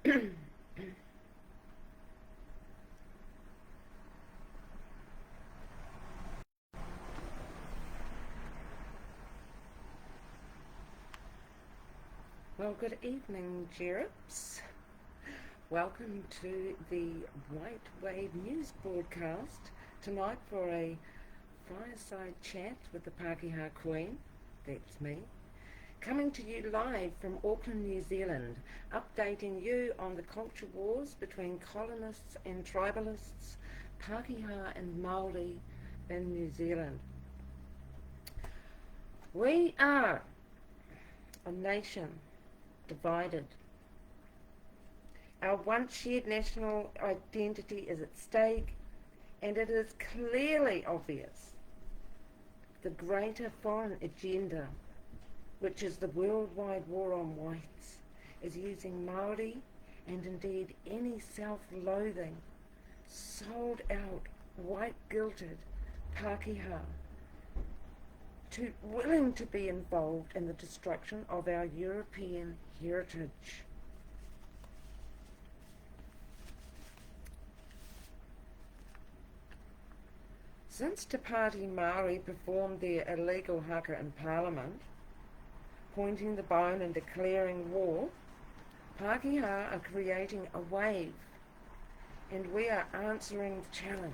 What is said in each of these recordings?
Well, good evening, Jerrips. Welcome to the White Wave News broadcast tonight for a fireside chat with the Pakeha Queen, that's me, coming to you live from Auckland, New Zealand, updating you on the culture wars between colonists and tribalists, Pakeha and Maori in New Zealand. We are a nation divided. Our once shared national identity is at stake, and it is clearly obvious the greater foreign agenda, which is the worldwide war on whites, is using Maori and indeed any self-loathing, sold-out, white-guilted Pakeha willing to be involved in the destruction of our European heritage. Since Te Pāti Māori performed their illegal haka in Parliament, pointing the bone and declaring war, Pakeha are creating a wave, and we are answering the challenge.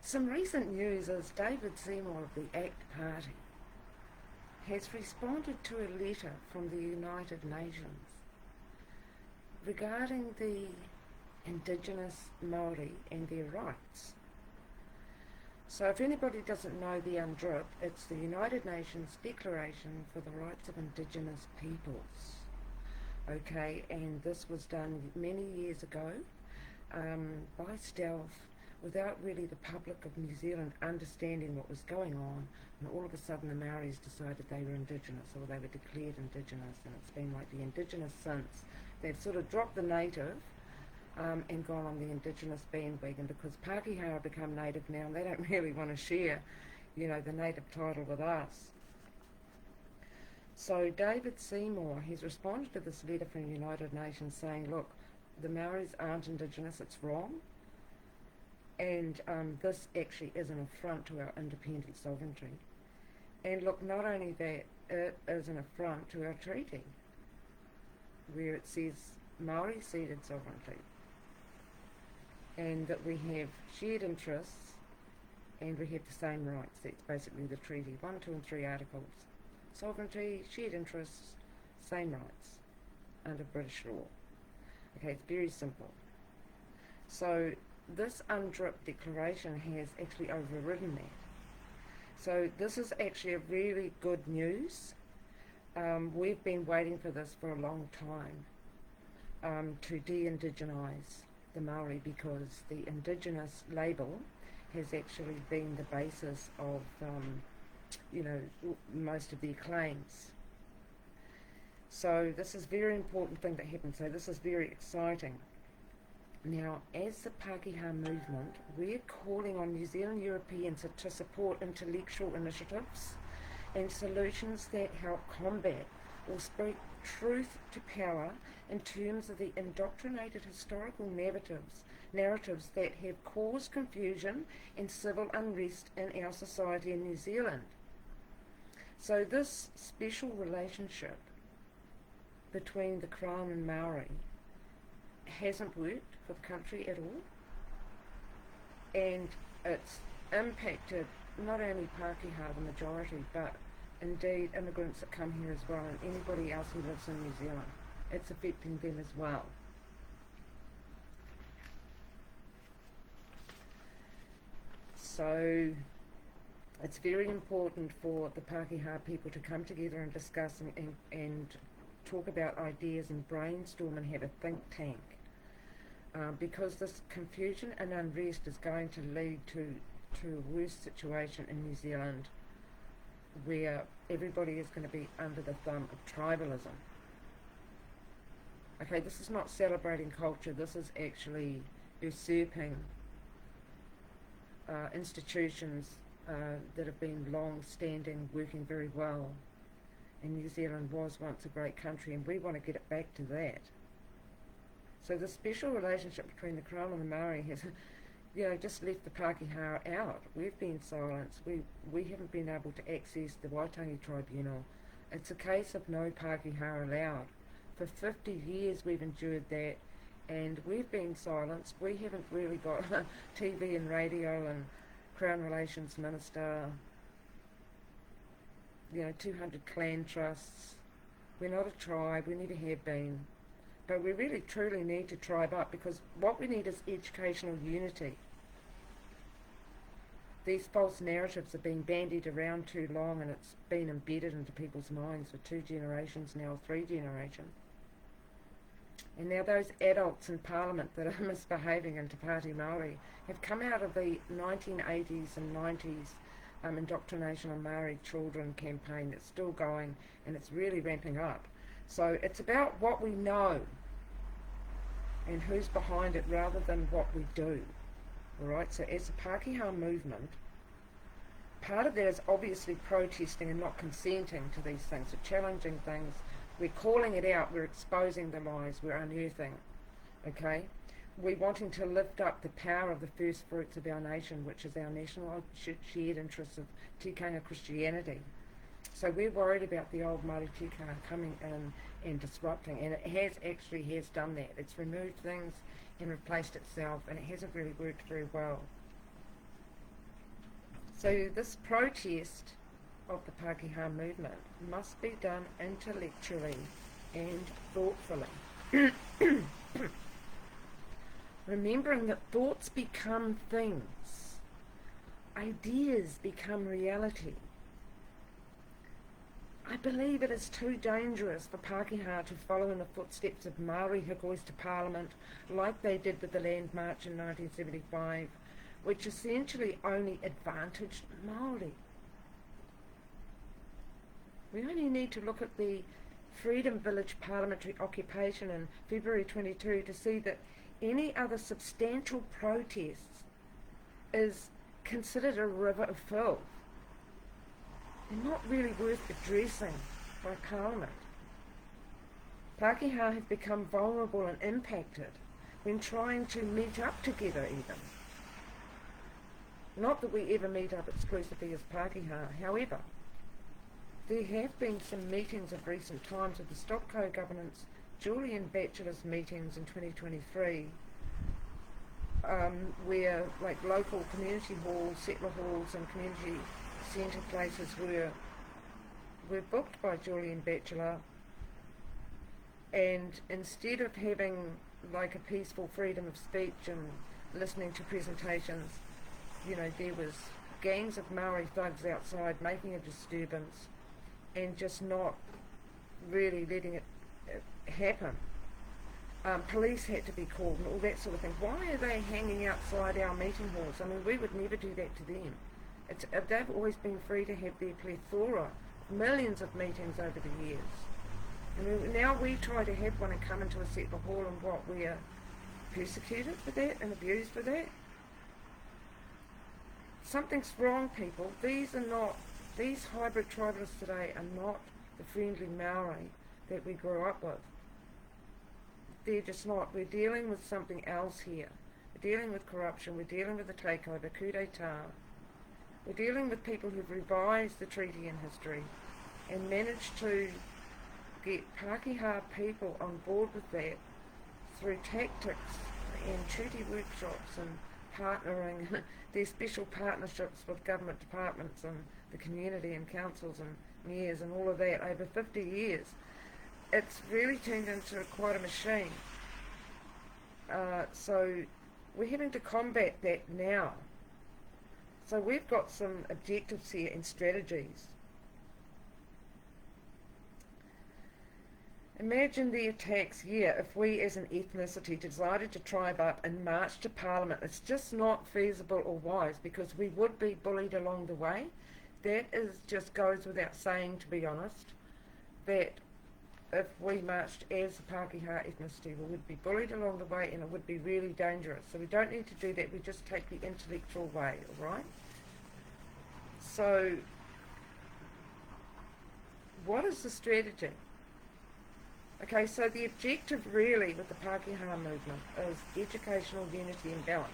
Some recent news is David Seymour of the ACT Party has responded to a letter from the United Nations regarding the Indigenous Maori and their rights. So if anybody doesn't know the UNDRIP, it's the United Nations Declaration for the Rights of Indigenous Peoples. Okay, and this was done many years ago by stealth, without really the public of New Zealand understanding what was going on, and all of a sudden the Maoris decided they were Indigenous, or they were declared Indigenous, and it's been like the Indigenous since. They've sort of dropped the native and gone on the Indigenous bandwagon, because Pakeha have become native now, and they don't really want to share, the native title with us. So David Seymour, he's responded to this letter from the United Nations saying, look, the Maoris aren't Indigenous, it's wrong. And this actually is an affront to our independent sovereignty. And look, not only that, it is an affront to our treaty, where it says Maori ceded sovereignty, and that we have shared interests and we have the same rights. That's basically the treaty, 1, 2 and 3 articles. Sovereignty, shared interests, same rights under British law. Okay, it's very simple. So this UNDRIP declaration has actually overridden that. So this is actually a really good news. We've been waiting for this for a long time, to de-indigenize the Maori, because the Indigenous label has actually been the basis of, most of their claims. So this is a very important thing that happened. So this is very exciting. Now, as the Pakeha movement, we're calling on New Zealand Europeans to support intellectual initiatives and solutions that help combat or speak truth to power in terms of the indoctrinated historical narratives that have caused confusion and civil unrest in our society in New Zealand. So this special relationship between the Crown and Maori hasn't worked for the country at all, and it's impacted not only Pakeha, the majority, but indeed immigrants that come here as well, and anybody else who lives in New Zealand. It's affecting them as well. So it's very important for the Pakeha people to come together and discuss and talk about ideas and brainstorm and have a think tank. Because this confusion and unrest is going to lead to a worse situation in New Zealand, where everybody is going to be under the thumb of tribalism. Okay, this is not celebrating culture, this is actually usurping institutions that have been long-standing, working very well, and New Zealand was once a great country, and we want to get it back to that. So the special relationship between the Crown and the Maori has, just left the Pakeha out. We've been silenced. We haven't been able to access the Waitangi Tribunal. It's a case of no Pakeha allowed. For 50 years we've endured that, and we've been silenced. We haven't really got TV and radio and Crown Relations Minister, 200 clan trusts. We're not a tribe, we never have been. But we really truly need to tribe up, because what we need is educational unity. These false narratives have been bandied around too long, and it's been embedded into people's minds for 2 generations now, 3 generations. And now those adults in Parliament that are misbehaving in Te Pāti Māori have come out of the 1980s and 90s indoctrination on Maori children campaign that's still going, and it's really ramping up. So it's about what we know and who's behind it rather than what we do. Alright, so as the Pakeha movement, part of that is obviously protesting and not consenting to these things, so challenging things. We're calling it out, we're exposing the lies, we're unearthing, okay? We're wanting to lift up the power of the first fruits of our nation, which is our national shared interests of tikanga Christianity. So we're worried about the old Māori tikanga coming in and disrupting, and it has done that. It's removed things and replaced itself, and it hasn't really worked very well. So this protest of the Pakeha movement must be done intellectually and thoughtfully. Remembering that thoughts become things, ideas become reality. I believe it is too dangerous for Pakeha to follow in the footsteps of Maori Hikois to Parliament, like they did with the Land March in 1975, which essentially only advantaged Maori. We only need to look at the Freedom Village parliamentary occupation in February 22 to see that any other substantial protests is considered a river of filth. They're not really worth addressing by Parliament. Pakeha have become vulnerable and impacted when trying to meet up together even. Not that we ever meet up exclusively as Pakeha, however, there have been some meetings of recent times of the Stockco government's Julian Bachelor's meetings in 2023, where like local community halls, settler halls and community centre places were booked by Julian Bachelor, and instead of having like a peaceful freedom of speech and listening to presentations, there was gangs of Maori thugs outside making a disturbance and just not really letting it happen. Police had to be called and all that sort of thing. Why are they hanging outside our meeting halls? I mean, we would never do that to them. They've always been free to have their plethora, millions of meetings over the years. And now we try to have one and come into a settler hall, and what, we are persecuted for that and abused for that? Something's wrong, people. These hybrid tribalists today are not the friendly Maori that we grew up with. They're just not. We're dealing with something else here. We're dealing with corruption, we're dealing with a takeover, coup d'etat. We're dealing with people who've revised the treaty in history and managed to get Pakeha people on board with that through tactics and treaty workshops and partnering, their special partnerships with government departments and the community and councils and mayors and all of that over 50 years. It's really turned into quite a machine. So we're having to combat that now. So we've got some objectives here and strategies. Imagine the attacks here if we as an ethnicity decided to tribe up and march to Parliament. It's just not feasible or wise, because we would be bullied along the way. That just goes without saying, to be honest, that if we marched as a Pakeha ethnicity, we would be bullied along the way, and it would be really dangerous. So we don't need to do that, we just take the intellectual way, alright? So what is the strategy? Okay, so the objective really with the Pakeha movement is educational unity and balance.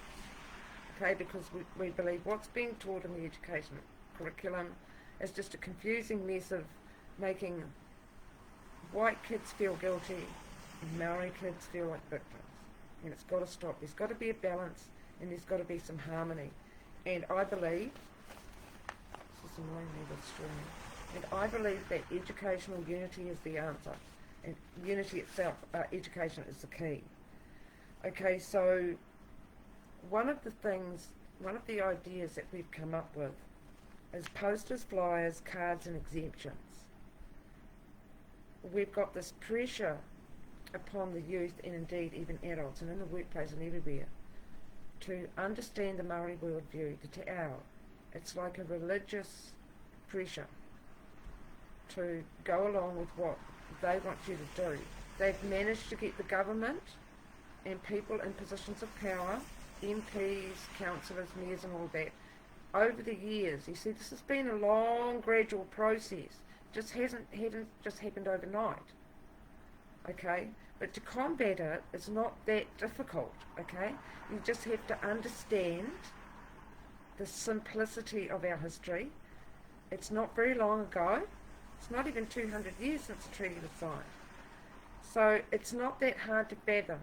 Okay, because we believe what's being taught in the education curriculum is just a confusing mess of making white kids feel guilty and Maori kids feel like victims. And it's got to stop. There's got to be a balance and there's got to be some harmony. And I believe, this is annoying me with streaming, and I believe that educational unity is the answer. And unity itself, education is the key. Okay, so one of the ideas that we've come up with is posters, flyers, cards and exemptions. We've got this pressure upon the youth and indeed even adults and in the workplace and everywhere to understand the Maori worldview, the te ao. It's like a religious pressure to go along with what they want you to do. They've managed to get the government and people in positions of power, MPs, councillors, mayors and all that, over the years. You see, this has been a long, gradual process. Just hasn't just happened overnight. Okay? But to combat it is not that difficult, okay? You just have to understand the simplicity of our history. It's not very long ago. It's not even 200 years since the treaty was signed. So it's not that hard to fathom.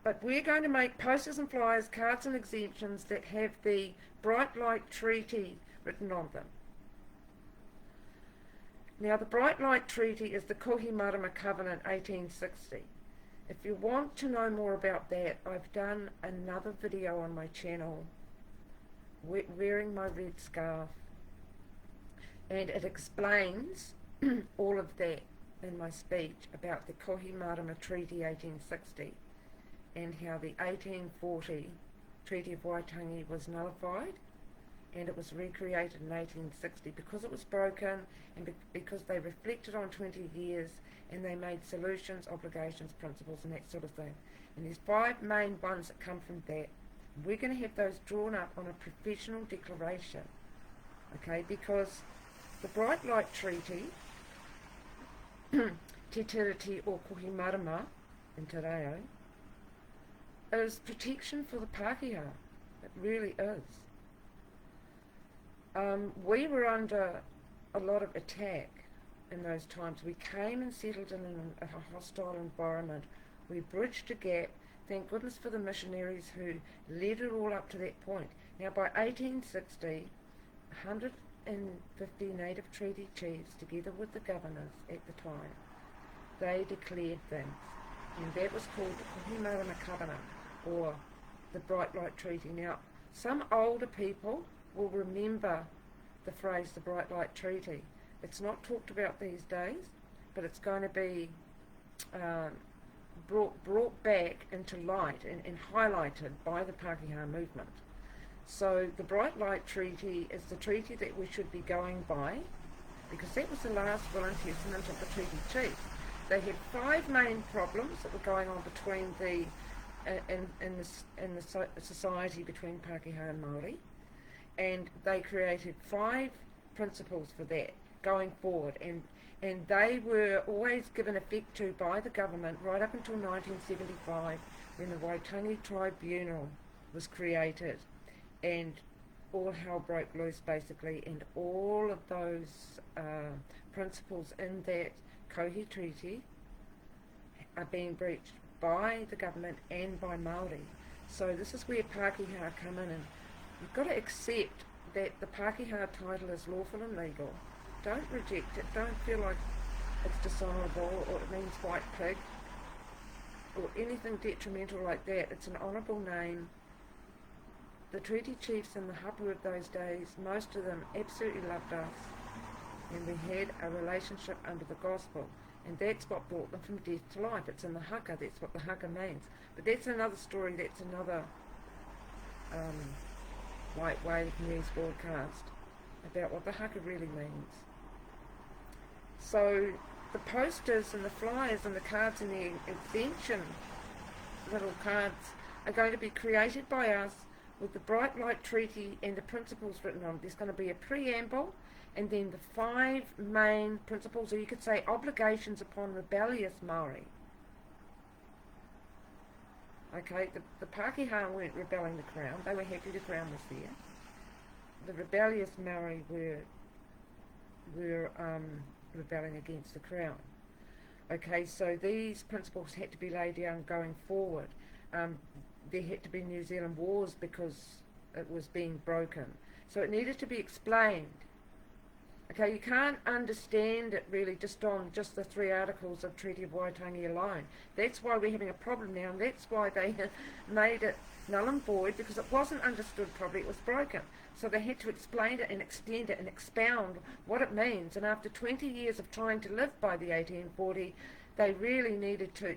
But we're going to make posters and flyers, cards and exemptions that have the Brightlight Treaty written on them. Now, the Brightlight Treaty is the Kohimarama Covenant 1860. If you want to know more about that, I've done another video on my channel, wearing my red scarf, and it explains all of that in my speech about the Kohimarama Treaty 1860 and how the 1840 Treaty of Waitangi was nullified and it was recreated in 1860 because it was broken and because they reflected on 20 years and they made solutions, obligations, principles and that sort of thing. And there's 5 main ones that come from that. We're going to have those drawn up on a professional declaration, okay, because the Brightlight Treaty, Te Tiriti or Kohimarama in Te Reo, is protection for the Pakeha. It really is. We were under a lot of attack in those times. We came and settled in a hostile environment. We bridged a gap. Thank goodness for the missionaries who led it all up to that point. Now by 1860, 150 native treaty chiefs, together with the governors at the time, they declared things. And that was called the Kohimarama Covenant, or the Brightlight Treaty. Now, some older people will remember the phrase the Brightlight Treaty. It's not talked about these days, but it's going to be brought back into light and highlighted by the Pakeha movement. So the Brightlight Treaty is the treaty that we should be going by, because that was the last will and testament of the treaty chiefs. They had 5 main problems that were going on between in the society between Pakeha and Maori, and they created 5 principles for that going forward, and they were always given effect to by the government right up until 1975, when the Waitangi Tribunal was created and all hell broke loose basically, and all of those principles in that Kohi Treaty are being breached by the government and by Maori. So this is where Pakeha come in, and you've got to accept that the Pakeha title is lawful and legal. Don't reject it. Don't feel like it's dishonourable or it means white pig or anything detrimental like that. It's an honourable name. The treaty chiefs in the hapu of those days, most of them absolutely loved us, and we had a relationship under the gospel, and that's what brought them from death to life. It's in the haka. That's what the haka means. But that's another story. That's another white wave news broadcast about what the haka really means. So the posters and the flyers and the cards and the exemption little cards are going to be created by us with the Brightlight Treaty and the principles written on it. There's going to be a preamble and then the 5 main principles, or you could say obligations upon rebellious Maori. Okay, the Pakeha weren't rebelling the Crown, they were happy the Crown was there. The rebellious Maori were rebelling against the Crown. Okay, so these principles had to be laid down going forward. There had to be New Zealand wars because it was being broken. So it needed to be explained. Okay, you can't understand it really just on just the 3 articles of Treaty of Waitangi alone. That's why we're having a problem now, and that's why they made it null and void, because it wasn't understood properly, it was broken. So they had to explain it and extend it and expound what it means. And after 20 years of trying to live by the 1840, they really needed to,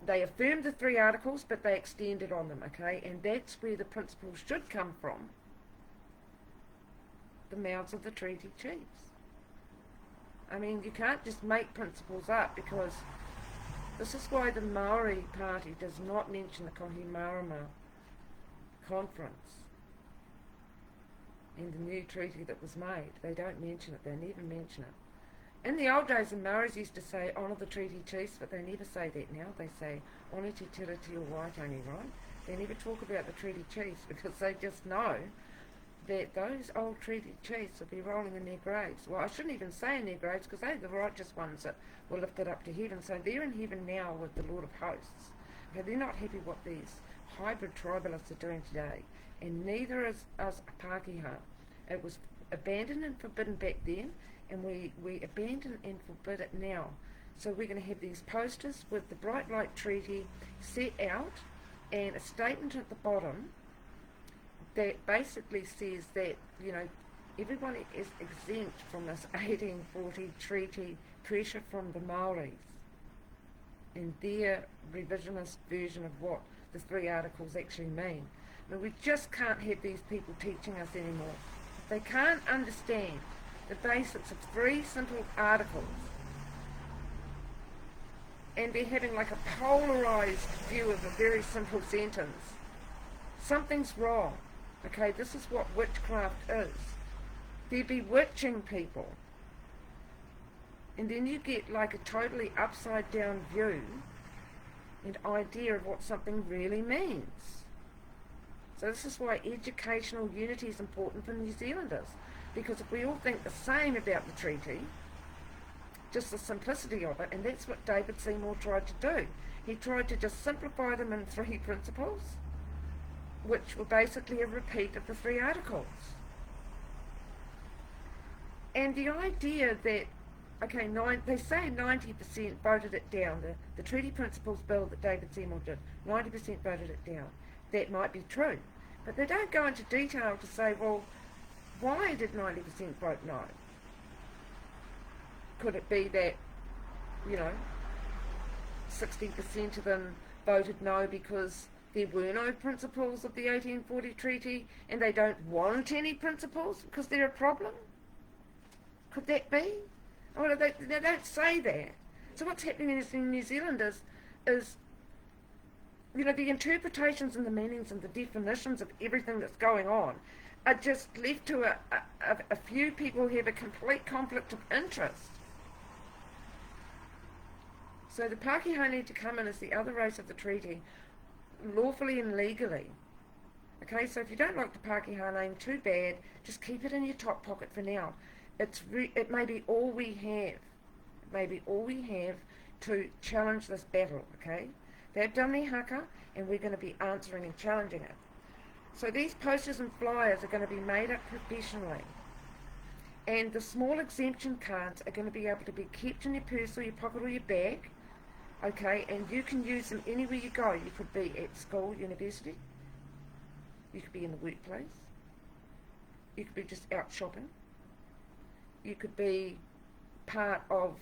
they affirmed the 3 articles, but they extended on them, okay? And that's where the principles should come from, the mouths of the treaty chiefs. I mean, you can't just make principles up, because this is why the Maori party does not mention the Kohimarama conference in the new treaty that was made. They don't mention it, they never mention it. In the old days, the Maoris used to say, honour the treaty chiefs, but they never say that now. They say, honour Te Tiriti o Waitangi, right? They never talk about the treaty chiefs, because they just know that those old treaty chiefs will be rolling in their graves. Well, I shouldn't even say in their graves, because they're the righteous ones that were lifted up to heaven. So they're in heaven now with the Lord of Hosts. Okay, they're not happy what these hybrid tribalists are doing today, and neither is us Pakeha. It was abandoned and forbidden back then, and we abandon and forbid it now. So we're going to have these posters with the Brightlight Treaty set out, and a statement at the bottom that basically says that, everyone is exempt from this 1840 treaty pressure from the Maoris and their revisionist version of what the 3 articles actually mean. Now, we just can't have these people teaching us anymore. They can't understand the basics of 3 simple articles, and they're having like a polarized view of a very simple sentence. Something's wrong. Okay, this is what witchcraft is. They're bewitching people. And then you get like a totally upside down view and idea of what something really means. So this is why educational unity is important for New Zealanders. Because if we all think the same about the treaty, just the simplicity of it, and that's what David Seymour tried to do. He tried to just simplify them in 3 principles, which were basically a repeat of the 3 articles. And the idea that, okay, they say 90% voted it down, the treaty principles bill that David Seymour did, 90% voted it down. That might be true, but they don't go into detail to say, well, why did 90% vote no? Could it be that, 60% of them voted no because there were no principles of the 1840 treaty and they don't want any principles because they're a problem? Could that be? Well, they don't say that. So what's happening in New Zealand is the interpretations and the meanings and the definitions of everything that's going on are just left to a few people who have a complete conflict of interest. So the Pakeha need to come in as the other race of the treaty, lawfully and legally. Okay, so if you don't like the Pakeha name, too bad, just keep it in your top pocket for now. It may be all we have. It may be all we have to challenge this battle, okay? They've done their haka, and we're going to be answering and challenging it. So these posters and flyers are going to be made up professionally. And the small exemption cards are going to be able to be kept in your purse or your pocket or your bag, okay? And you can use them anywhere you go. You could be at school, university. You could be in the workplace. You could be just out shopping. You could be part of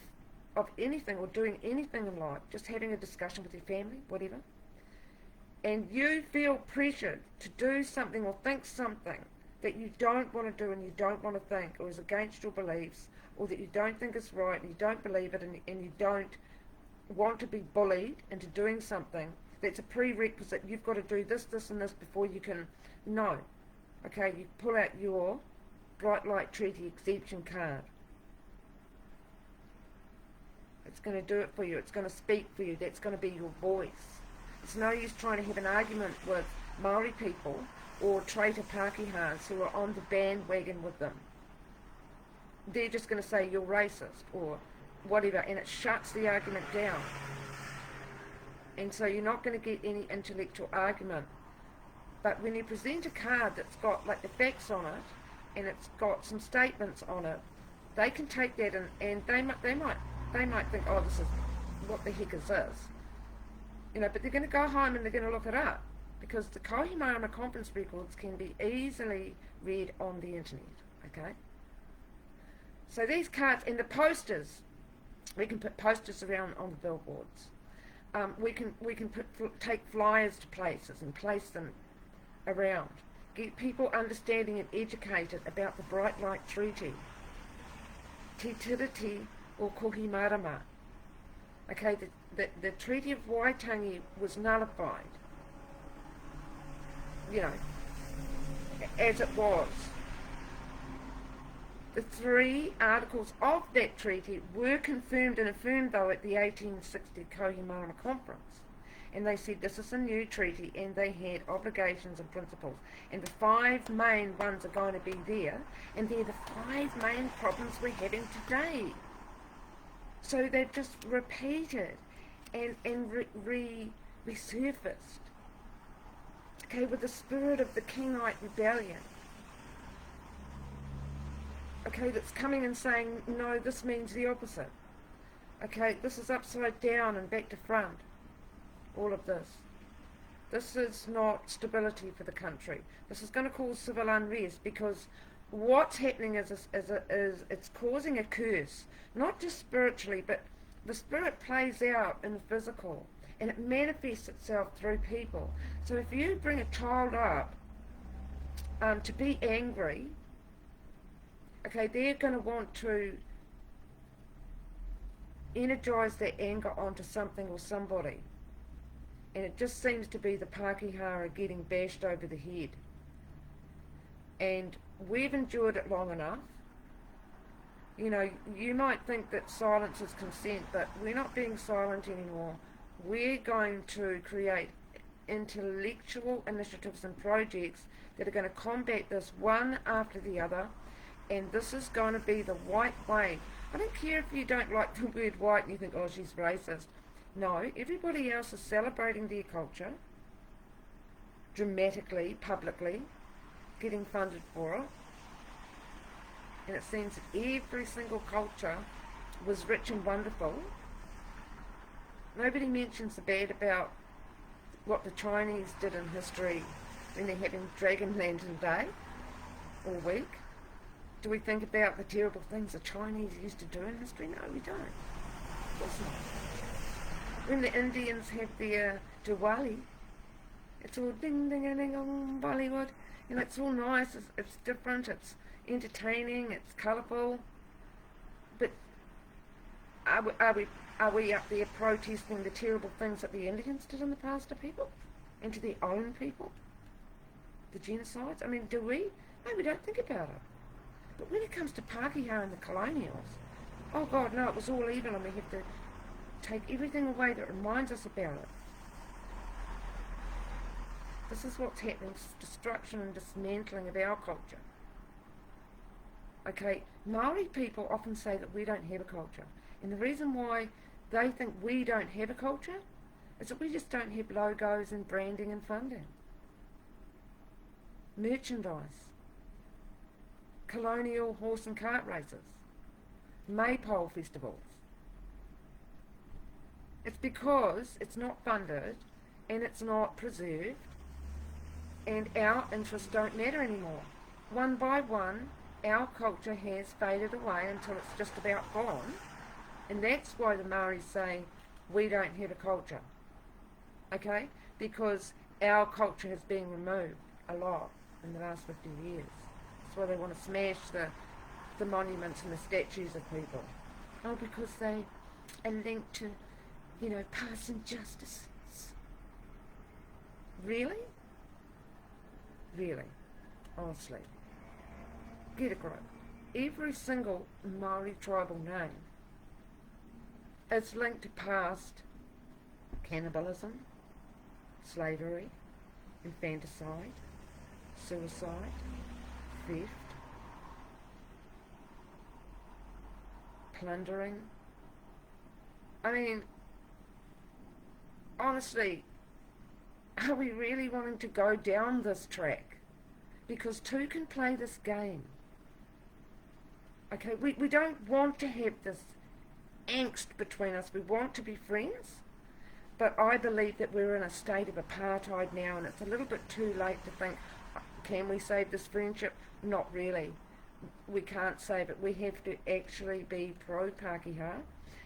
anything or doing anything in life, just having a discussion with your family, whatever. And you feel pressured to do something or think something that you don't want to do and you don't want to think, or is against your beliefs, or that you don't think is right and you don't believe it, and you don't want to be bullied into doing something that's a prerequisite. You've got to do this, this and this before you can know. Okay, you pull out your Brightlight Treaty exemption card. It's going to do it for you. It's going to speak for you. That's going to be your voice. It's no use trying to have an argument with Maori people or traitor Pakehas who are on the bandwagon with them. They're just going to say you're racist or whatever, and it shuts the argument down. And so you're not going to get any intellectual argument. But when you present a card that's got like the facts on it and it's got some statements on it, they can take that and they might think, oh, this is, what the heck is this? You know, but they're going to go home and they're going to look it up, because the Kohimana conference records can be easily read on the internet, okay? So these cards and the posters, we can put posters around on the billboards. We can take flyers to places and place them around. Get people understanding and educated about the Brightlight Treaty. Te Tiriti or Kohimarama. Okay, the Treaty of Waitangi was nullified, you know, as it was. The 3 articles of that treaty were confirmed and affirmed, though, at the 1860 Kohimana Conference. And they said this is a new treaty, and they had obligations and principles. And the 5 main ones are going to be there, and they're the 5 main problems we're having today. So they've just repeated and resurfaced, okay, with the spirit of the Kingite rebellion. Okay, that's coming and saying, no, this means the opposite. Okay, this is upside down and back to front. All of this. This is not stability for the country. This is going to cause civil unrest, because what's happening is it's causing a curse, not just spiritually, but the spirit plays out in the physical, and it manifests itself through people. So if you bring a child up to be angry, okay, they're going to want to energize that anger onto something or somebody. And it just seems to be the Pakeha are getting bashed over the head. And we've endured it long enough. You know, you might think that silence is consent, but we're not being silent anymore. We're going to create intellectual initiatives and projects that are going to combat this one after the other. And this is going to be the white wave. I don't care if you don't like the word white and you think, oh, she's racist. No, everybody else is celebrating their culture, dramatically, publicly, getting funded for it. And it seems that every single culture was rich and wonderful. Nobody mentions the bad about what the Chinese did in history when they're having Dragon Lantern Day all week. Do we think about the terrible things the Chinese used to do in history? No, we don't. Of course not. When the Indians have their Diwali, it's all ding ding ding ding Bollywood. You know, it's all nice, it's different, it's entertaining, it's colourful. But are we up there protesting the terrible things that the Indians did in the past to people? And to their own people? The genocides? I mean, do we? No, we don't think about it. But when it comes to Pakeha and the colonials, oh God, no, it was all evil, and we have to take everything away that reminds us about it. This is what's happening, destruction and dismantling of our culture. Okay, Maori people often say that we don't have a culture. And the reason why they think we don't have a culture is that we just don't have logos and branding and funding. Merchandise. Colonial horse and cart races, maypole festivals. It's because it's not funded and it's not preserved, and our interests don't matter anymore. One by one, our culture has faded away until it's just about gone, and that's why the Maori say we don't have a culture, okay? Because our culture has been removed a lot in the last 50 years. Why they want to smash the monuments and the statues of people. Oh, because they are linked to, you know, past injustices. Really? Really? Honestly. get a grip. Every single Maori tribal name is linked to past cannibalism, slavery, infanticide, suicide, theft, plundering. I mean, honestly, are we really wanting to go down this track? Because two can play this game. Okay, we don't want to have this angst between us. We want to be friends, but I believe that we're in a state of apartheid now, and it's a little bit too late to think, can we save this friendship? Not really. We can't save it. We have to actually be pro-Pakeha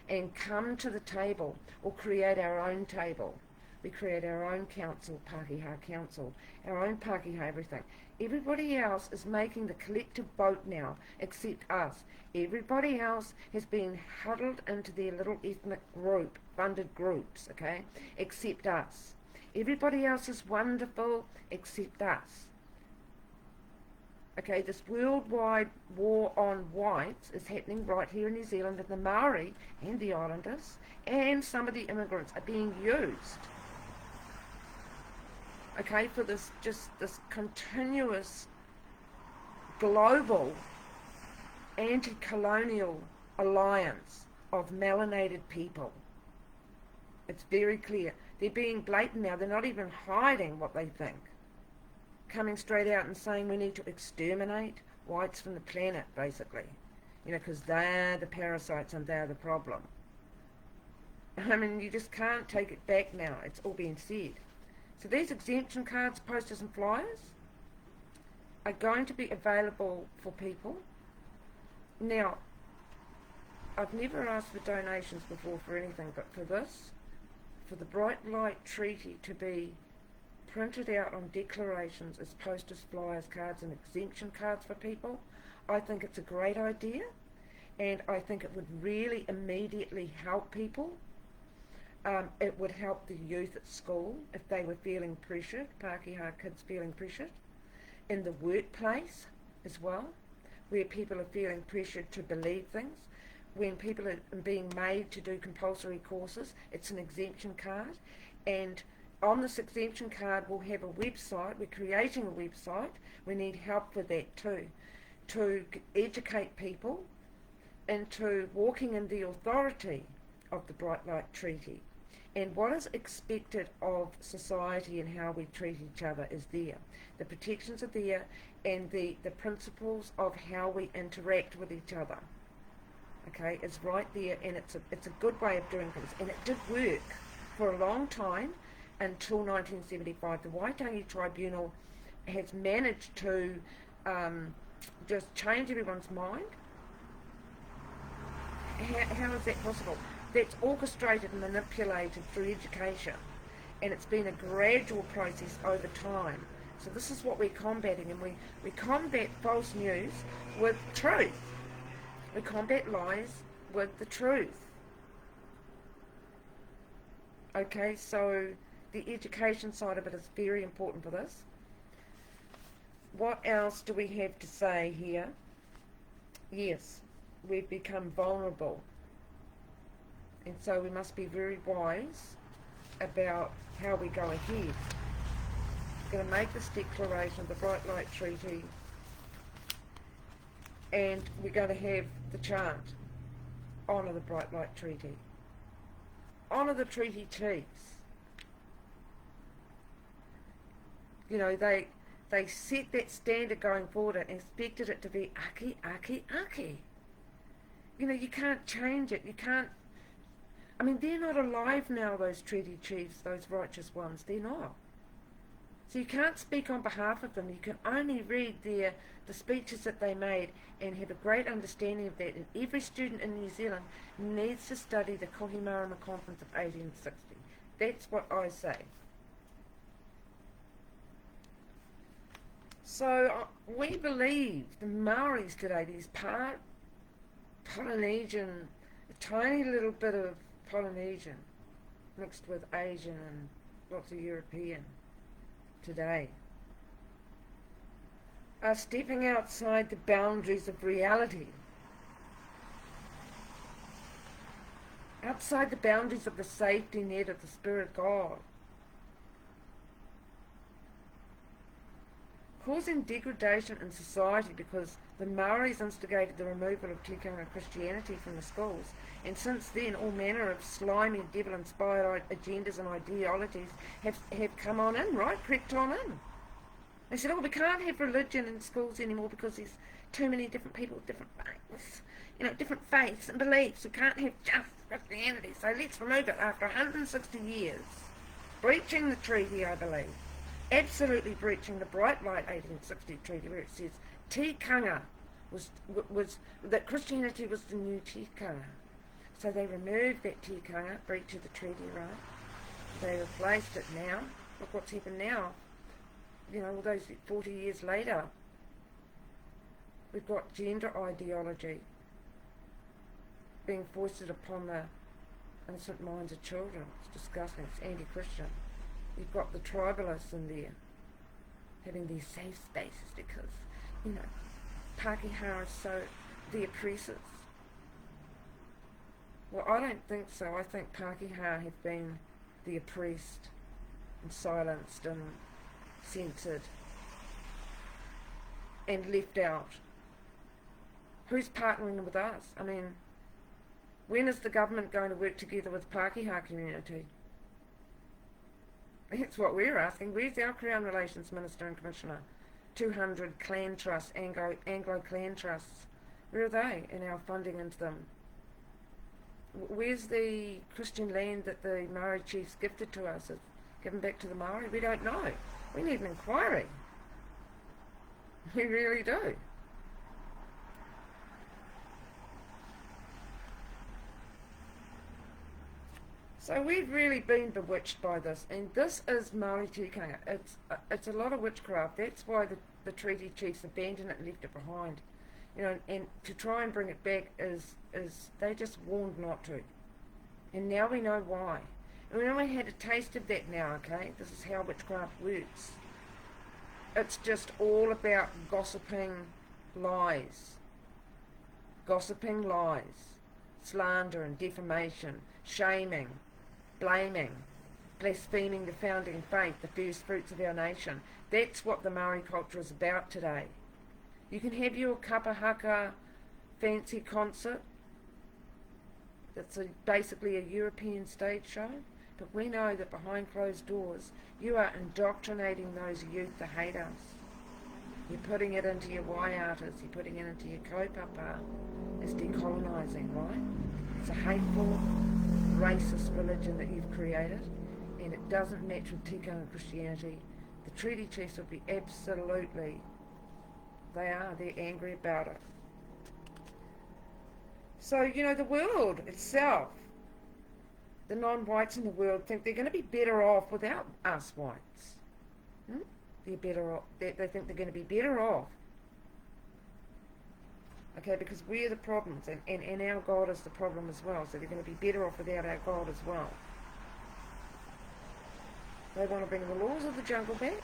and come to the table, or create our own table. We create our own council, Pakeha Council, our own Pakeha everything. Everybody else is making the collective vote now, except us. Everybody else has been huddled into their little ethnic group, funded groups, okay, except us. Everybody else is wonderful, except us. Okay, this worldwide war on whites is happening right here in New Zealand, and the Maori and the Islanders and some of the immigrants are being used, okay, for this continuous global anti-colonial alliance of melanated people. It's very clear. They're being blatant now. They're not even hiding what they think. Coming straight out and saying we need to exterminate whites from the planet, basically. You know, because they're the parasites and they're the problem. I mean, you just can't take it back now. It's all been said. So these exemption cards, posters and flyers are going to be available for people. Now, I've never asked for donations before for anything, but for this, for the Brightlight Treaty to be printed out on declarations as posters, flyers, cards and exemption cards for people, I think it's a great idea, and I think it would really immediately help people. It would help the youth at school if they were feeling pressured, Pakeha kids feeling pressured, in the workplace as well, where people are feeling pressured to believe things. When people are being made to do compulsory courses, it's an exemption card, and on this exemption card we'll have a website. We're creating a website. We need help with that too, to educate people into walking in the authority of the Brightlight Treaty. And what is expected of society and how we treat each other is there. The protections are there, and the principles of how we interact with each other, okay, is right there, and it's a good way of doing things. And it did work for a long time until 1975. The Waitangi Tribunal has managed to just change everyone's mind. How is that possible? That's orchestrated and manipulated through education, and it's been a gradual process over time. So this is what we're combating, and we combat false news with truth. We combat lies with the truth. Okay, so the education side of it is very important for this. What else do we have to say here? Yes, we've become vulnerable, and so we must be very wise about how we go ahead. We're going to make this declaration of the Brightlight Treaty, and we're going to have the chant, honour the Brightlight Treaty. Honour the treaty chiefs. You know, they set that standard going forward and expected it to be aki, aki, aki. You know, you can't change it. You can't. I mean, they're not alive now, those treaty chiefs, those righteous ones. They're not. So you can't speak on behalf of them. You can only read the speeches that they made and have a great understanding of that. And every student in New Zealand needs to study the Kohimarama Conference of 1860. That's what I say. So we believe the Maoris today, these part Polynesian, a tiny little bit of Polynesian mixed with Asian and lots of European today. are stepping outside the boundaries of reality, outside the boundaries of the safety net of the Spirit of God, causing degradation in society because the Maoris instigated the removal of tikanga Christianity from the schools, and since then all manner of slimy devil-inspired agendas and ideologies have come on in, right, crept on in. They said, oh, we can't have religion in schools anymore because there's too many different people with different faiths, different faiths and beliefs. We can't have just Christianity, so let's remove it after 160 years. Breaching the treaty, I believe. Absolutely breaching the Brightlight 1860 treaty, where it says tikanga was that Christianity was the new tikanga. So they removed that tikanga, breach of the treaty, right? They replaced it now. Look what's happened now. All those 40 years later, we've got gender ideology being foisted upon the innocent minds of children. It's disgusting. It's anti-Christian. You've got the tribalists in there having these safe spaces because, Pakeha are so the oppressors. Well, I don't think so. I think Pakeha have been the oppressed and silenced and censored and left out. Who's partnering with us? I mean, when is the government going to work together with the Pakeha community? That's what we're asking. Where's our Crown Relations Minister and Commissioner? 200 clan trusts, Anglo clan trusts. Where are they in our funding into them? Where's the Christian land that the Maori chiefs gifted to us, given back to the Maori? We don't know. We need an inquiry. We really do. So we've really been bewitched by this, and this is Maori tikanga. It's a lot of witchcraft. That's why the treaty chiefs abandoned it and left it behind. And to try and bring it back is they just warned not to. And now we know why. And we only had a taste of that now, okay? This is how witchcraft works. It's just all about gossiping lies. Gossiping lies. Slander and defamation. Shaming. Blaming. Blaspheming the founding faith, the first fruits of our nation. That's what the Maori culture is about today. You can have your kapa haka fancy concert. That's basically a European stage show. But we know that behind closed doors, you are indoctrinating those youth to hate us. You're putting it into your waiatas, you're putting it into your kaupapa. It's decolonising, right? It's a hateful, racist religion that you've created, and it doesn't match with tikanga Christianity. The treaty chiefs would be absolutely, they're angry about it. So, the world itself, the non-whites in the world think they're going to be better off without us whites. They're better off. They think they're going to be better off. Okay, because we're the problems, and our God is the problem as well. So they're going to be better off without our God as well. They want to bring the laws of the jungle back,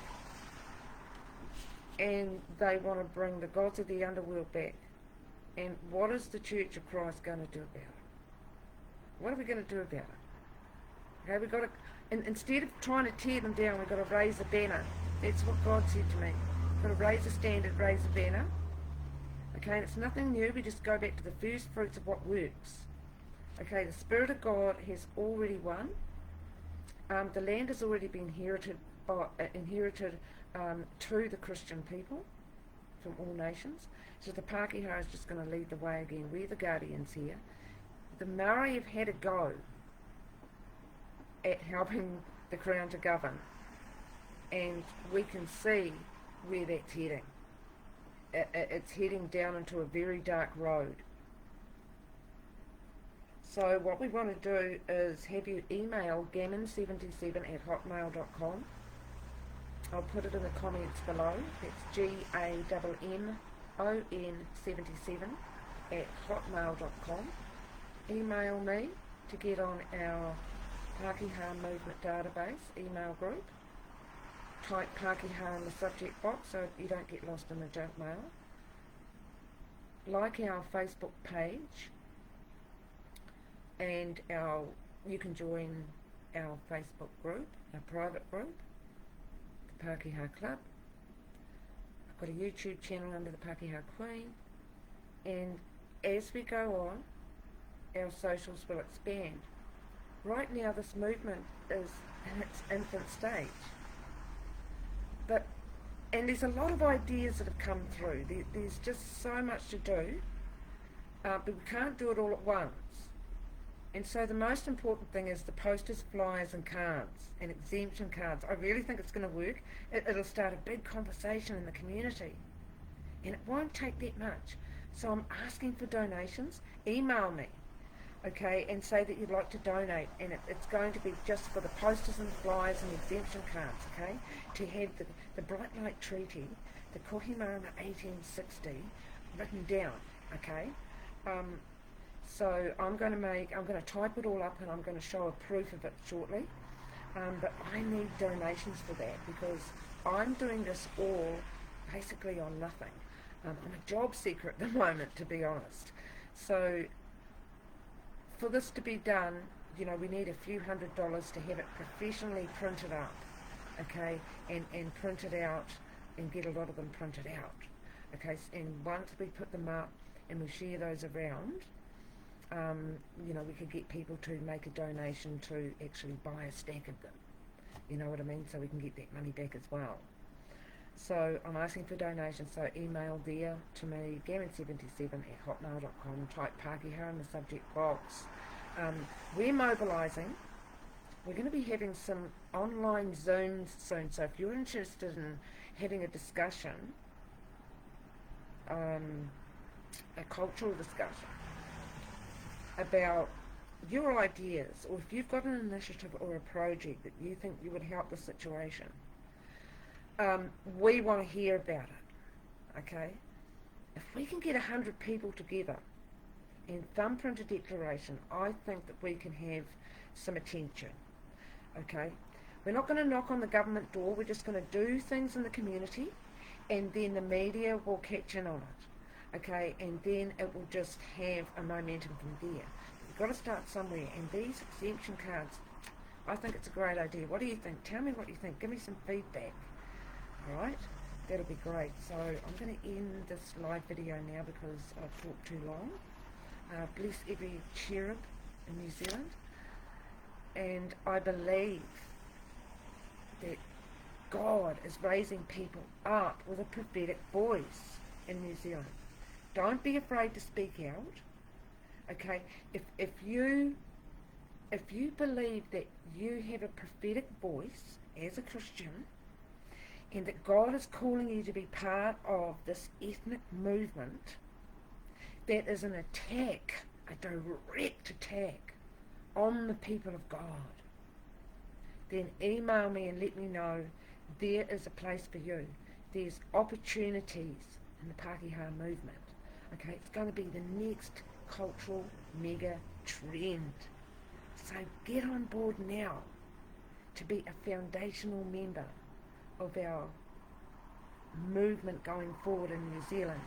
and they want to bring the gods of the underworld back. And what is the Church of Christ going to do about it? What are we going to do about it? Okay, we've got to, and instead of trying to tear them down, we've got to raise a banner. That's what God said to me. We've got to raise a standard, raise a banner. Okay, and it's nothing new. We just go back to the first fruits of what works. Okay, the Spirit of God has already won. The land has already been inherited to the Christian people from all nations. So the Pakeha is just going to lead the way again. We're the guardians here. The Maori have had a go at helping the Crown to govern, and we can see where that's heading. It's heading down into a very dark road. So what we want to do is have you email gammon77@hotmail.com. I'll put it in the comments below. That's GAMMON77@hotmail.com. Email me to get on our Pakeha Movement Database email group. type Pakeha in the subject box so you don't get lost in the junk mail. Like our Facebook page, and you can join our Facebook group, our private group, the Pakeha Club. I've got a YouTube channel under the Pakeha Queen, and as we go on, our socials will expand. Right now this movement is in its infant stage, and there's a lot of ideas that have come through. There's just so much to do, but we can't do it all at once. And so the most important thing is the posters, flyers and cards and exemption cards. I really think it's going to work. It'll start a big conversation in the community, and it won't take that much. So I'm asking for donations. Email me, okay, and say that you'd like to donate, and it's going to be just for the posters and flyers and exemption cards, okay, to have the Brightlight Treaty, the Kohimana 1860 written down, okay. So I'm going to type it all up, and I'm going to show a proof of it shortly, but I need donations for that, because I'm doing this all basically on nothing. I'm a job seeker at the moment, to be honest. So for this to be done, you know, we need a few $100s to have it professionally printed up, okay, and printed out, and get a lot of them printed out, okay. And once we put them up and we share those around, you know, we could get people to make a donation to actually buy a stack of them, you know what I mean, so we can get that money back as well. So I'm asking for donations, so email there to me, gammon77@hotmail.com, type Pakeha in the subject box. We're mobilising. We're going to be having some online Zooms soon, so if you're interested in having a discussion, a cultural discussion about your ideas, or if you've got an initiative or a project that you think you would help the situation, we want to hear about it, okay? If we can get 100 people together and thumbprint a declaration, I think that we can have some attention, okay? We're not going to knock on the government door, we're just going to do things in the community, and then the media will catch in on it, okay? And then it will just have a momentum from there. We've got to start somewhere, and these exemption cards, I think it's a great idea. What do you think? Tell me what you think. Give me some feedback. Alright, that'll be great. So I'm going to end this live video now because I've talked too long. Bless every cherub in New Zealand, and I believe that God is raising people up with a prophetic voice in New Zealand. Don't be afraid to speak out, okay? If you believe that you have a prophetic voice as a Christian, and that God is calling you to be part of this ethnic movement that is an attack, a direct attack on the people of God, then email me and let me know there is a place for you. There's opportunities in the Pakeha movement. Okay, it's going to be the next cultural mega trend. So get on board now to be a foundational member of our movement going forward in New Zealand.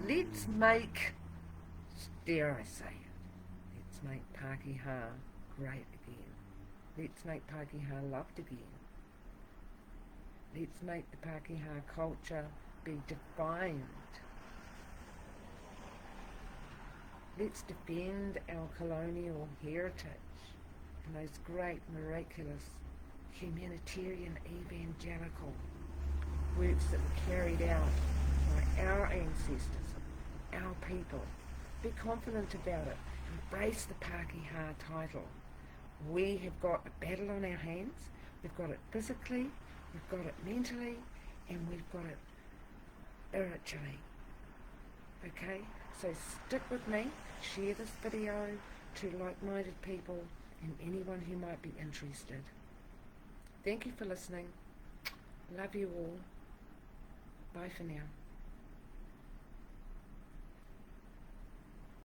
Let's make, dare I say it, let's make Pakeha great again. Let's make Pakeha loved again. Let's make the Pakeha culture be defined. Let's defend our colonial heritage and those great, miraculous, humanitarian, evangelical works that were carried out by our ancestors, our people. Be confident about it. Embrace the Pakeha title. We have got a battle on our hands. We've got it physically, we've got it mentally, and we've got it spiritually. Okay? So stick with me, share this video to like-minded people and anyone who might be interested. Thank you for listening. Love you all. Bye for now.